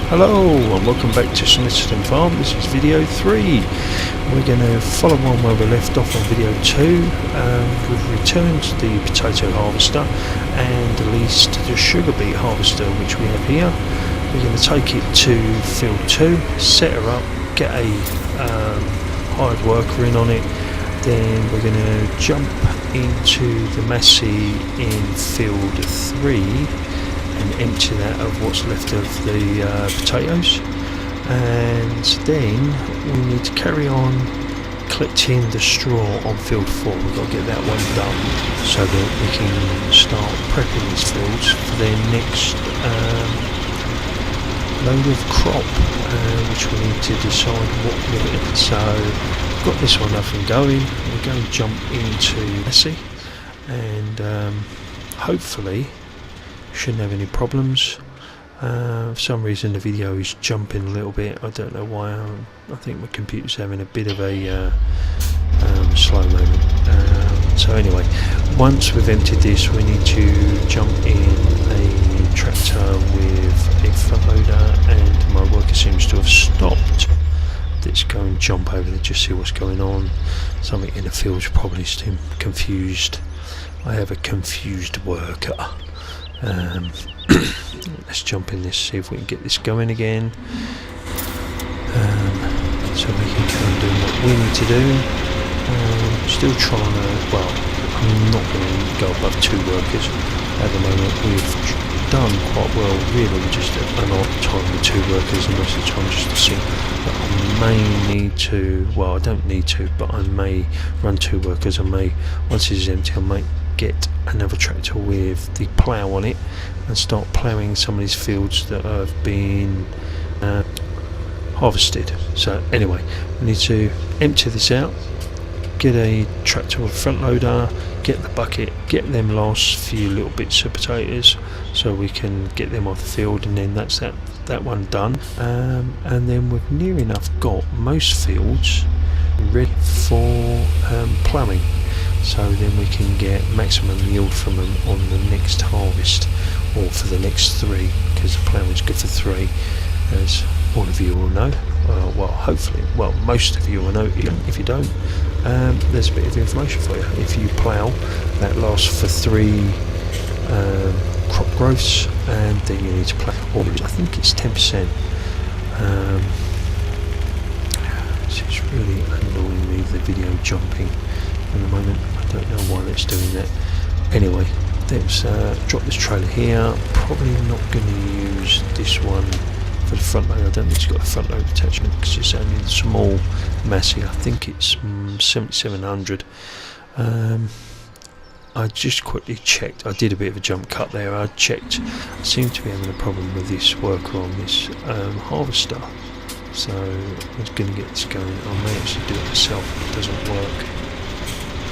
Hello and welcome back to Snetterton Farm. This is video 3. We're going to follow on where we left off on video 2. We've returned the potato harvester and released the sugar beet harvester, which we have here. We're going to take it to field 2, set her up, get a hired worker in on it. Then we're going to jump into the Massey in field 3 and empty that of what's left of the potatoes, and then we need to carry on collecting the straw on field 4. We've got to get that one done so that we can start prepping these fields for their next load of crop, which we need to decide what we're doing. So we've got this one up and going. We're going to jump into Massey and hopefully shouldn't have any problems. For some reason the video is jumping a little bit. I don't know why. I think my computer's having a bit of a slow moment. So anyway, once we've emptied this, we need to jump in a tractor with a front loader, and my worker seems to have stopped. Let's go and jump over there, just see what's going on. Something in the field's probably still confused. I have a confused worker. Let's jump in this, see if we can get this going again, so we can kind of do what we need to do. Still trying to, well, I'm not going to go above 2 workers at the moment. We've done quite well really, we just an odd time with 2 workers and most of the time just a single. But I may need to, well, I don't need to, but I may run 2 workers. I may, once this is empty, I might get another tractor with the plough on it and start ploughing some of these fields that have been harvested. So anyway, we need to empty this out, get a tractor with a front loader, get the bucket, get them last few little bits of potatoes so we can get them off the field, and then that's that one done. And then we've near enough got most fields ready for ploughing, so then we can get maximum yield from them on the next harvest, or for the next 3, because the ploughing is good for 3, as all of you will know. Well, hopefully, well, most of you will know. If you don't, there's a bit of information for you. If you plough, that lasts for 3 crop growths, and then you need to plough, or I think it's 10%. It's really annoying me, the video jumping at the moment. I don't know why it's doing that. Anyway, let's drop this trailer here. Probably not going to use this one for the front load. I don't think it's got a front load attachment because it's only the small Massey. I think it's 7700. I just quickly checked. I did a bit of a jump cut there. I checked. I seem to be having a problem with this worker on this harvester. So I'm going to get this going. I may actually do it myself if it doesn't work.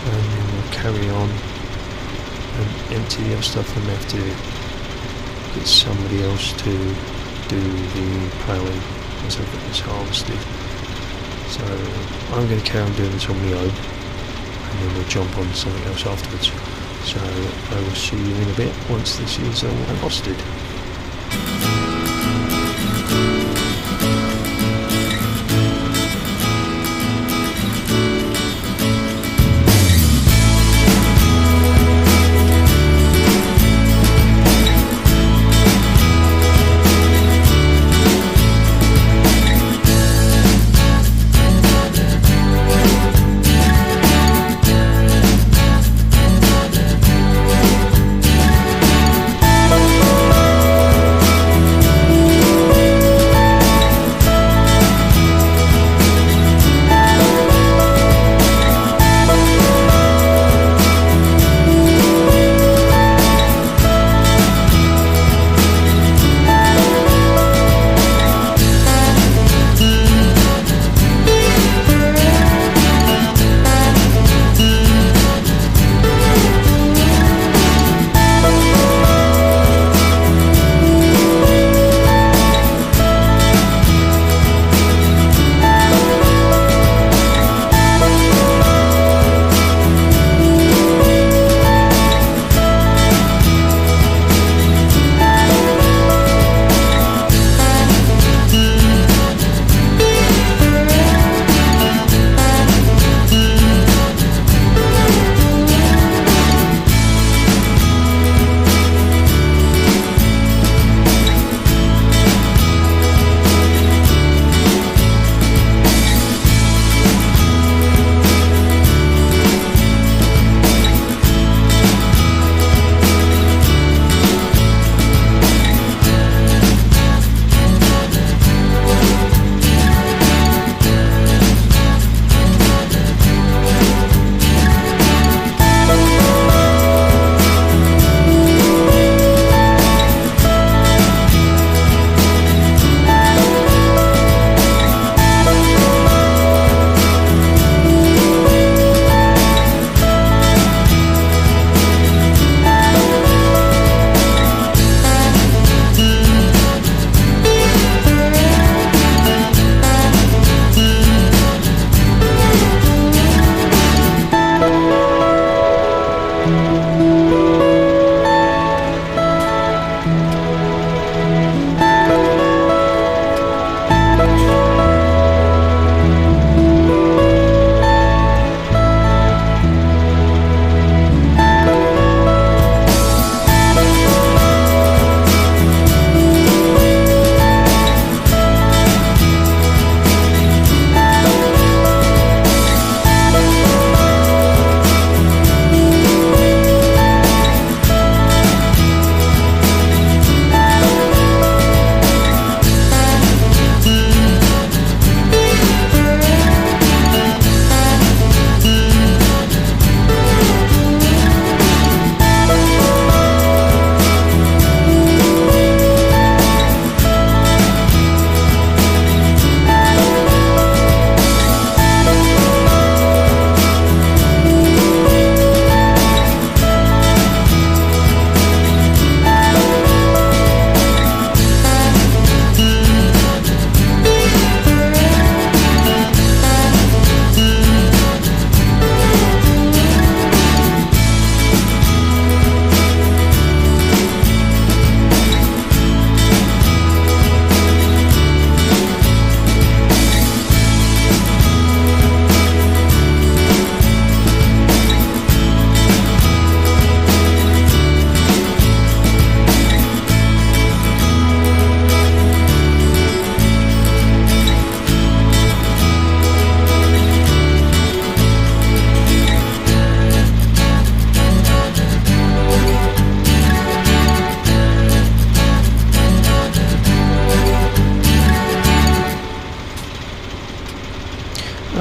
And then we'll carry on and empty the other stuff, and have to get somebody else to do the ploughing once I've got this harvested. So I'm going to carry on doing this on my own, and then we'll jump on something else afterwards. So I will see you in a bit once this is all harvested.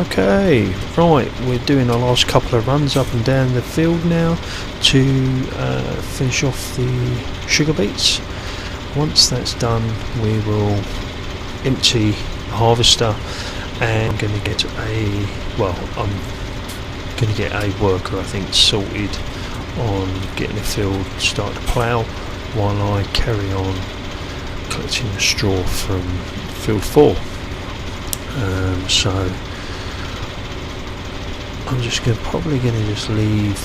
Okay, right, we're doing our last couple of runs up and down the field now to finish off the sugar beets. Once that's done, we will empty the harvester, and I'm going to get I'm going to get a worker, I think, sorted on getting the field start to plough while I carry on collecting the straw from field 4. So I'm just probably going to just leave,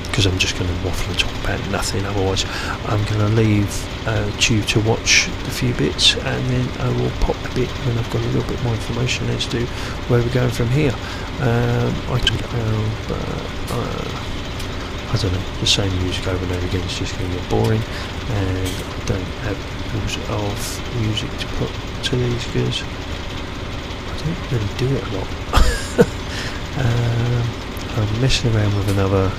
because I'm just going to waffle and talk about nothing. Otherwise, I'm going to leave you to watch a few bits, and then I will pop a bit when I've got a little bit more information as to where we're going from here. I don't know, the same music over and over again. It's just going to get boring, and I don't have rules of music to put to these because I don't really do it a lot. I'm messing around with another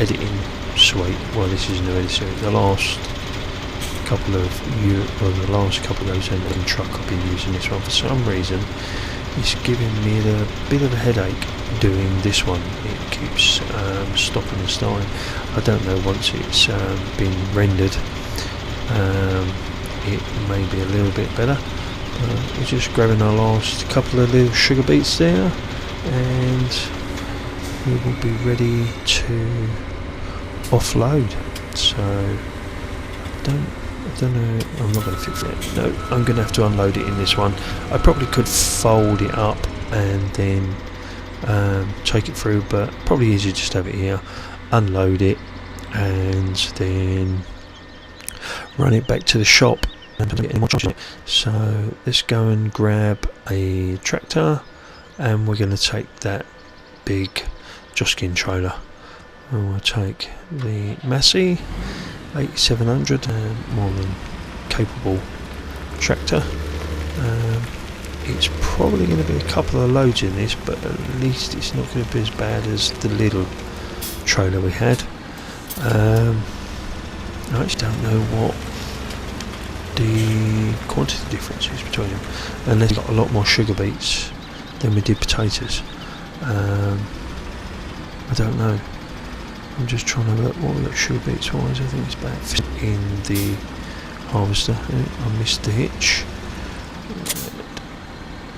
editing suite. Well, this is no editing suite. The last couple of those ending truck I've been using this one. For some reason, it's giving me a bit of a headache doing this one. It keeps stopping and starting. I don't know, once it's been rendered, it may be a little bit better. We're just grabbing our last couple of little sugar beets there, and we will be ready to offload. So I don't know, I'm not going to fix it. No, I'm going to have to unload it in this one. I probably could fold it up and then take it through, but probably easier just to have it here, unload it, and then run it back to the shop and get any more charge on it. So let's go and grab a tractor, and we're going to take that big Joskin trailer, and we'll take the Massey 8700, more than capable tractor. It's probably going to be a couple of loads in this, but at least it's not going to be as bad as the little trailer we had. I actually don't know what the quantity difference is between them, unless we got a lot more sugar beets than we did potatoes. I don't know. I'm just trying to look what we got sugar beets wise. I think it's about 50 in the harvester. I missed the hitch.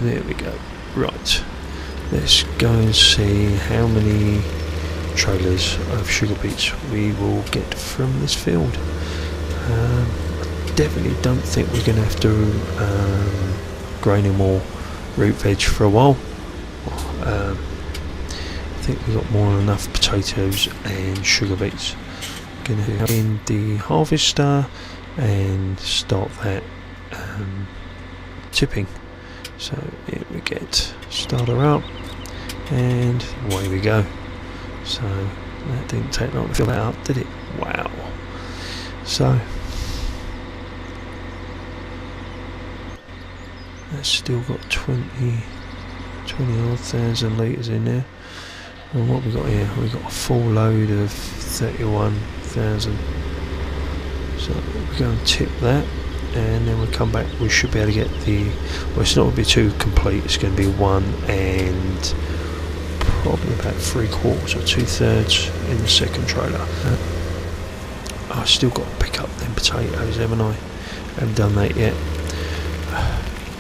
There we go. Right, let's go and see how many trailers of sugar beets we will get from this field. I definitely don't think we're going to have to grow any more root veg for a while. I think we've got more than enough potatoes and sugar beets. Going to go in the harvester and start that tipping. So here we get starter up, and away we go. So that didn't take long to fill that up, did it? Wow. So that's still got 20 odd thousand litres in there. And what we got here? We got a full load of 31,000. So we go and tip that, and then we'll come back. We should be able to get the, well, it's not going to be too complete, it's going to be 1 and probably about 3/4 or 2/3 in the second trailer. I've still got to pick up them potatoes, haven't I? Haven't done that yet.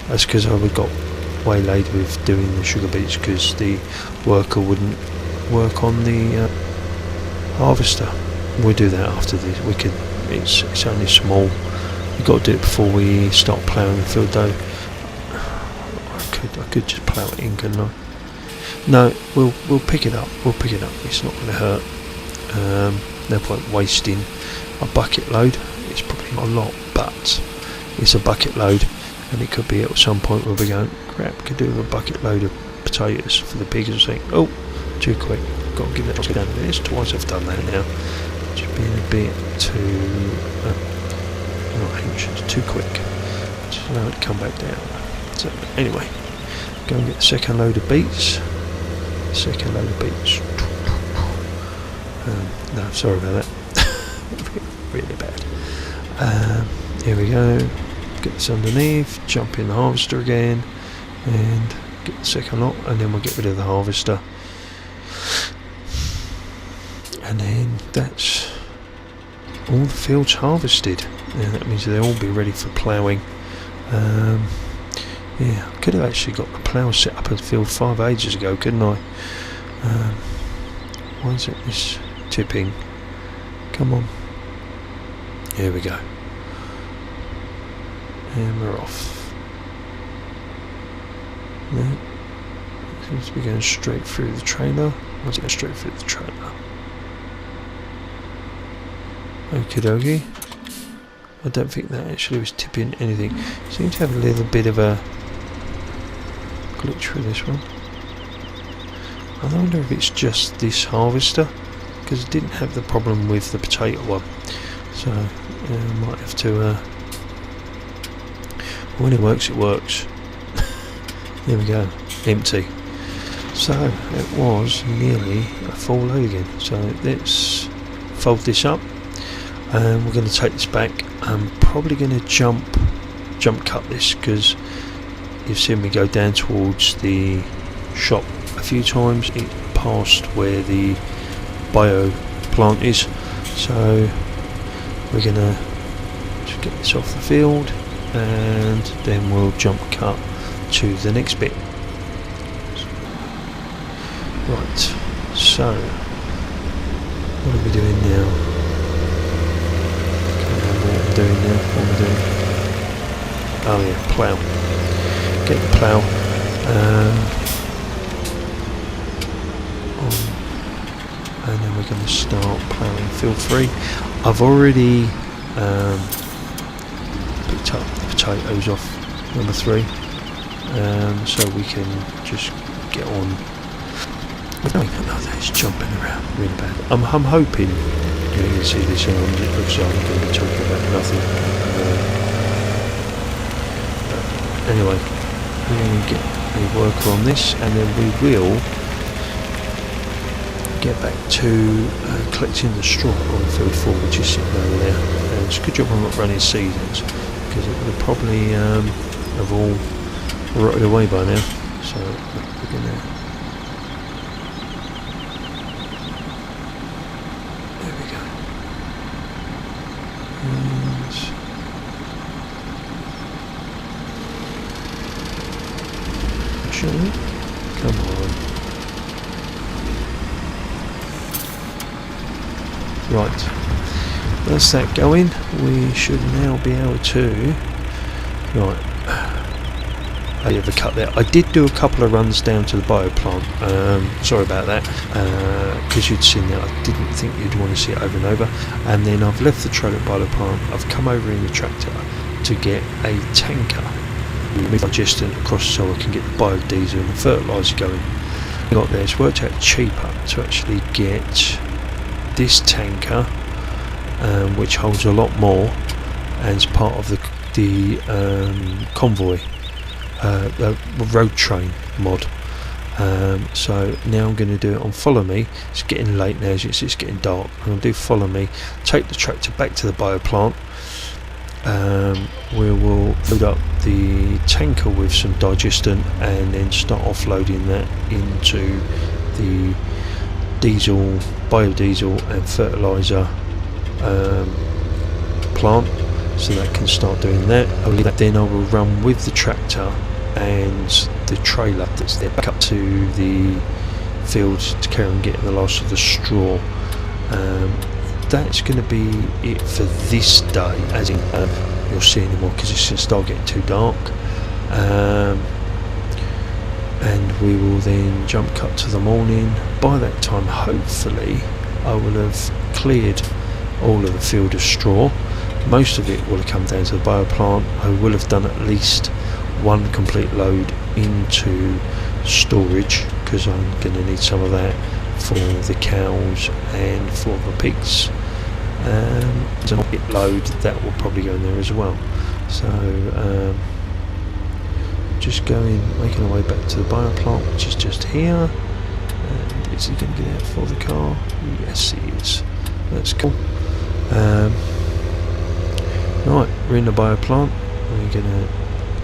That's because I got waylaid with doing the sugar beets because the worker wouldn't work on the harvester. We'll do that after this. We could. It's only small. We've got to do it before we start ploughing the field, though. I could just plough it in, couldn't I? No, we'll pick it up. We'll pick it up. It's not going to hurt. No point wasting a bucket load. It's probably not a lot, but it's a bucket load, and it could be at some point we'll be going, crap, could do with a bucket load of potatoes for the pigs, and saying, oh, too quick. Got to give that down. It's twice I've done that now. Just being a bit too not anxious, too quick. Just allow it to come back down. So anyway, go and get the second load of beets. Second load of beets. No, sorry about that. Really bad. Here we go. Get this underneath. Jump in the harvester again, and get the second lot, and then we'll get rid of the harvester, and then that's all the fields harvested. And that means they'll all be ready for ploughing. Yeah, I could have actually got the plough set up at field 5 ages ago, couldn't I? Why is it this tipping? Come on. Here we go. And we're off. No, it seems to be going straight through the trailer. Why is it going straight through the trailer? Okie dokie. I don't think that actually was tipping anything. Seems to have a little bit of a glitch for this one. I wonder if it's just this harvester, because it didn't have the problem with the potato one. So I might have to. When it works, it works. There we go, empty. So it was nearly a full load again. So let's fold this up, and we're going to take this back. I'm probably going to jump cut this, because you've seen me go down towards the shop a few times. It passed where the bio plant is, so we're going to just get this off the field, and then we'll jump cut to the next bit. Right, so what are we doing now? What am I doing? Oh yeah, plough. Get the plough and then we're going to start ploughing field 3. I've already picked up the potatoes off number 3, so we can just get on. Oh, that's jumping around really bad. I'm hoping you can see this on. It looks like I'm going to be talking about nothing. Anyway, we're going to get a worker on this, and then we will get back to collecting the straw on field 4, which is sitting over there. And it's a good job I'm not running seasons, because it would have probably have all rotted away by now. So we're going to. There we go. And actually, come on. Right, that's that going. We should now be able to. Right, I have a cut there. I did do a couple of runs down to the bio plant. Sorry about that, because you'd seen that. I didn't think you'd want to see it over and over. And then I've left the trailer at bio plant. I've come over in the tractor to get a tanker with digestion across, so I can get the biodiesel and the fertilizer going. Got there. It's worked out cheaper to actually get this tanker, which holds a lot more, and is part of the convoy, the road train mod. So now I'm going to do it on follow me. It's getting late now, it's getting dark. I'm going to do follow me, take the tractor back to the bio plant. We will load up the tanker with some digestant, and then start offloading that into the diesel, biodiesel and fertilizer plant, so that can start doing that. Then I will run with the tractor and the trailer that's there back up to the fields to carry on getting the last of the straw. That's going to be it for this day, as in you'll see anymore, because it's going to start getting too dark. And we will then jump cut to the morning. By that time, hopefully, I will have cleared all of the field of straw. Most of it will have come down to the bio plant. I will have done at least one complete load into storage, because I'm going to need some of that for the cows and for the pigs. So a bit load that will probably go in there as well. So just making our way back to the bio plant, which is just here. And is he going to get out for the car? Yes, he is. That's cool. Right, we're in the bio plant. We're going to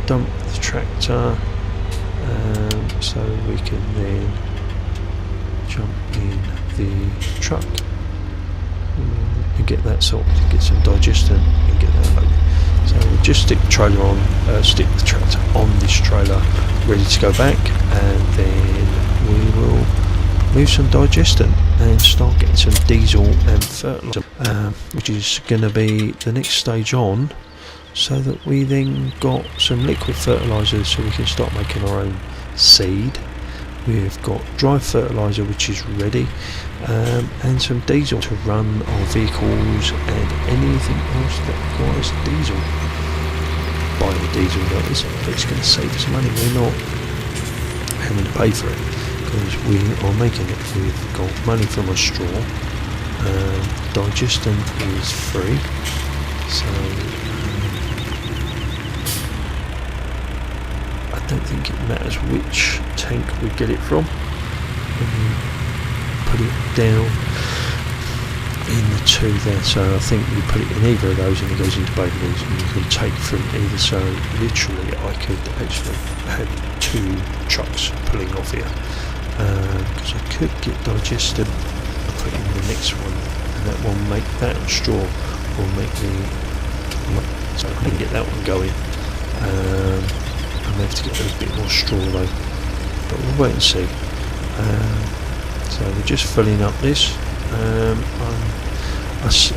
dump the tractor so we can then jump in the truck and get that sorted, get some digestion and get that loaded. So we'll just stick the trailer on, stick the tractor on this trailer, ready to go back, and then we will move some digestion and start getting some diesel and fertilizer, which is going to be the next stage on, so that we then got some liquid fertilizer so we can start making our own seed. We've got dry fertilizer which is ready, and some diesel to run our vehicles and anything else that requires diesel. Biodiesel, that is, but it's going to save us money. We're not having to pay for it because we are making it. We've got money from a straw. Digestion is free, so I don't think it matters which tank we get it from. Put it down in the two there, so I think you put it in either of those and it goes into both of these, and you can take from either. So literally I could actually have 2 trucks pulling off here, because I could get digested and put in the next one, and that will make that straw will make the, so I can get that one going. I'm going to have to get a little bit more straw though, but we'll wait and see. So we're just filling up this.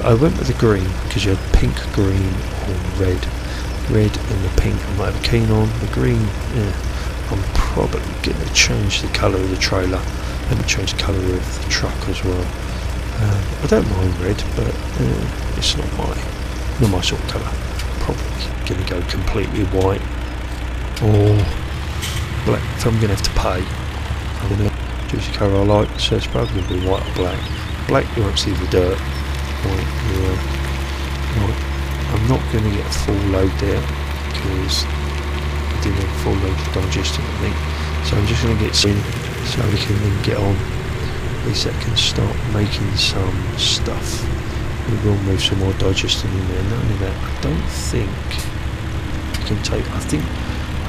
I went with the green because you had pink, green or red. Red and the pink I might have keen on. The green, yeah, I'm probably going to change the colour of the trailer and change the colour of the truck as well. I don't mind red, but it's not my sort of colour. Probably going to go completely white or black. If I'm going to have to pay, I'm going to choose the colour I like, so it's probably going to be white or black. Black, you won't see the dirt. White, yeah. Right. I'm not going to get a full load there because I didn't have a full load of digestion, I think. So I'm just going to get some so we can then get on. At least that can start making some stuff. We will move some more digestion in there. Not only that, I don't think we can take. I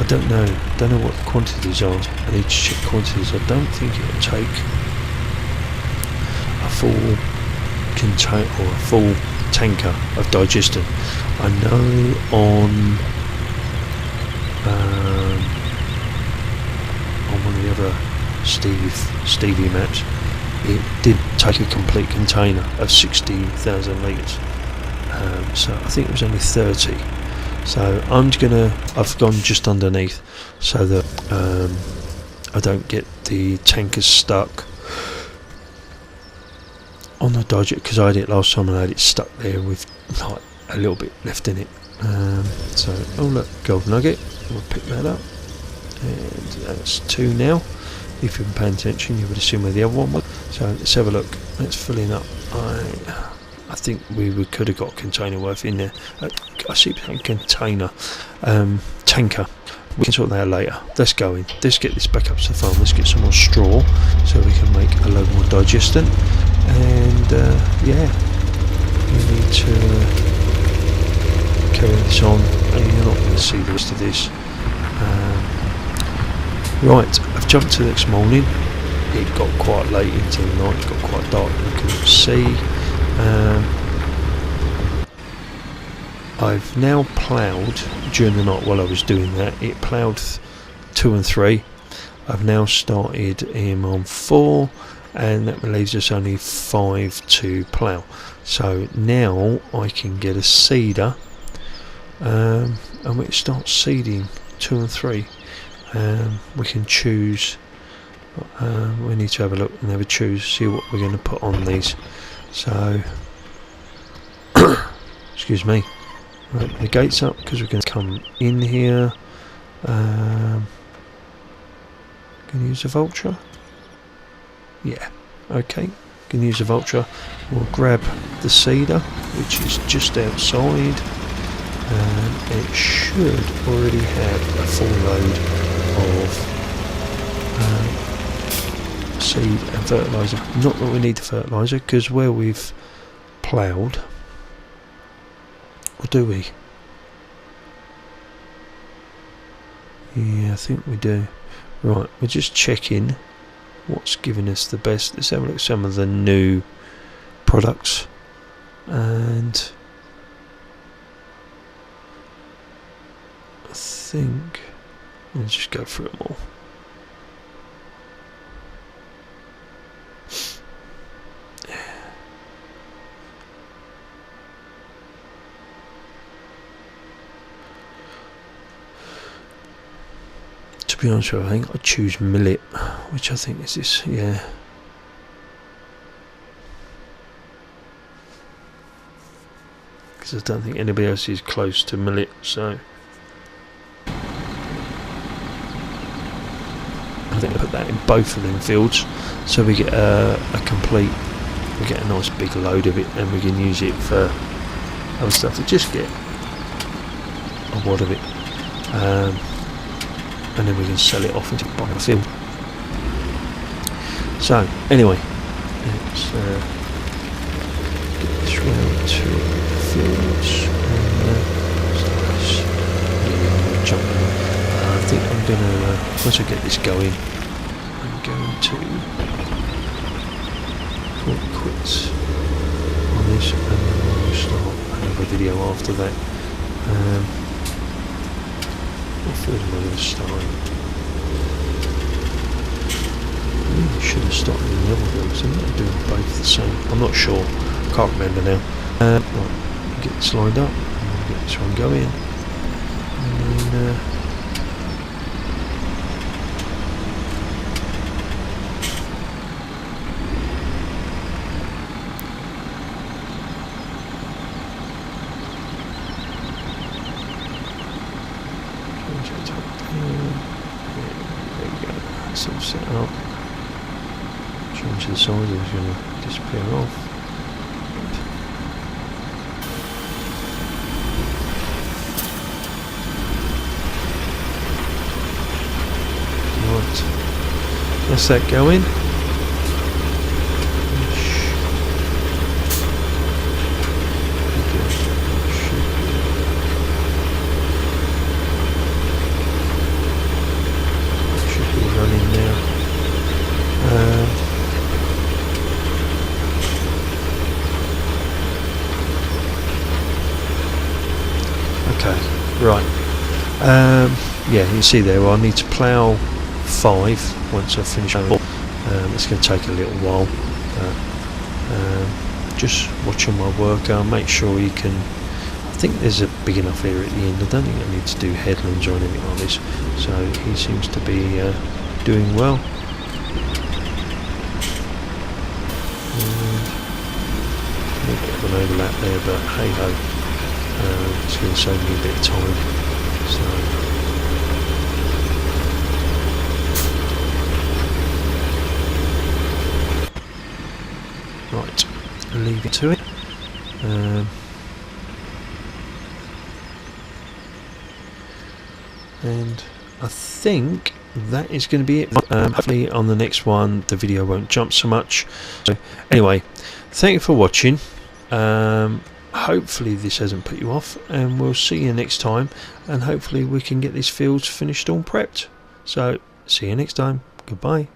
don't know what the quantities are. I need to check quantities. I don't think it will take a full container or a full tanker of digestion. I know on one of the other Stevie maps, it did take a complete container of 60,000 litres. So I think it was only 30. So I've gone just underneath so that I don't get the tankers stuck on the digest, because I had it last time and I had it stuck there with like a little bit left in it. So, oh look, gold nugget, we'll pick that up, and that's 2 now. If you've been paying attention, you would have seen where the other one was. So let's have a look. Let's fill in up. I think we could have got a container worth in there. I see a container, tanker. We can sort that out later. Let's go in. Let's get this back up to the farm. Let's get some more straw so we can make a load more digestion. And yeah, we need to carry this on. And you're not going to see the rest of this. Right, I've jumped to the next morning. It got quite late into the night. It got quite dark. We couldn't see. I've now ploughed during the night while I was doing that. It ploughed 2 and 3. I've now started him on 4, and that leaves us only 5 to plough. So now I can get a seeder, and we start seeding 2 and 3. We can choose. We need to have a look and have a choose, see what we're going to put on these. So, excuse me. Right, the gates up because we're going to come in here. Going to use a vulture. Yeah, okay. Can use a vulture. We'll grab the seeder, which is just outside. It should already have a full load of seed and fertilizer. Not that we need the fertilizer, because where we've ploughed, or do we? Yeah, I think we do. Right, we're just checking what's giving us the best. Let's have a look at some of the new products, and I think let's just go through them all. To be honest with you, I think I choose millet, which I think is this, yeah. Because I don't think anybody else is close to millet, so I think I put that in both of them fields, so we get a complete, we get a nice big load of it, and we can use it for other stuff. To just get a wad of it. And then we can sell it off into the field. So anyway, let's get this round to the fields, and jump in. I think I'm gonna once I get this going, I'm going to call it quits on this, and then we'll start another video after that. What field am I going to start in? I should have started in the other fields. I'm not doing both the same. I'm not sure. Can't remember now. Right, get this lined up. And get this one going. And then all set up. Change the size, it's going to disappear off. Right, that's that going. Right, yeah, you see there, well, I need to plough 5 once I finish. It's going to take a little while, but just watching my work, I'll make sure you can. I think there's a big enough area at the end. I don't think I need to do headlands or anything like this, so he seems to be doing well. A little bit of an overlap there, but hey ho. It's going to save me a bit of time. So right, leave it to it. And I think that is going to be it. Hopefully on the next one the video won't jump so much. So anyway, thank you for watching. Hopefully this hasn't put you off, and we'll see you next time, and hopefully we can get these fields finished all prepped. So see you next time. Goodbye.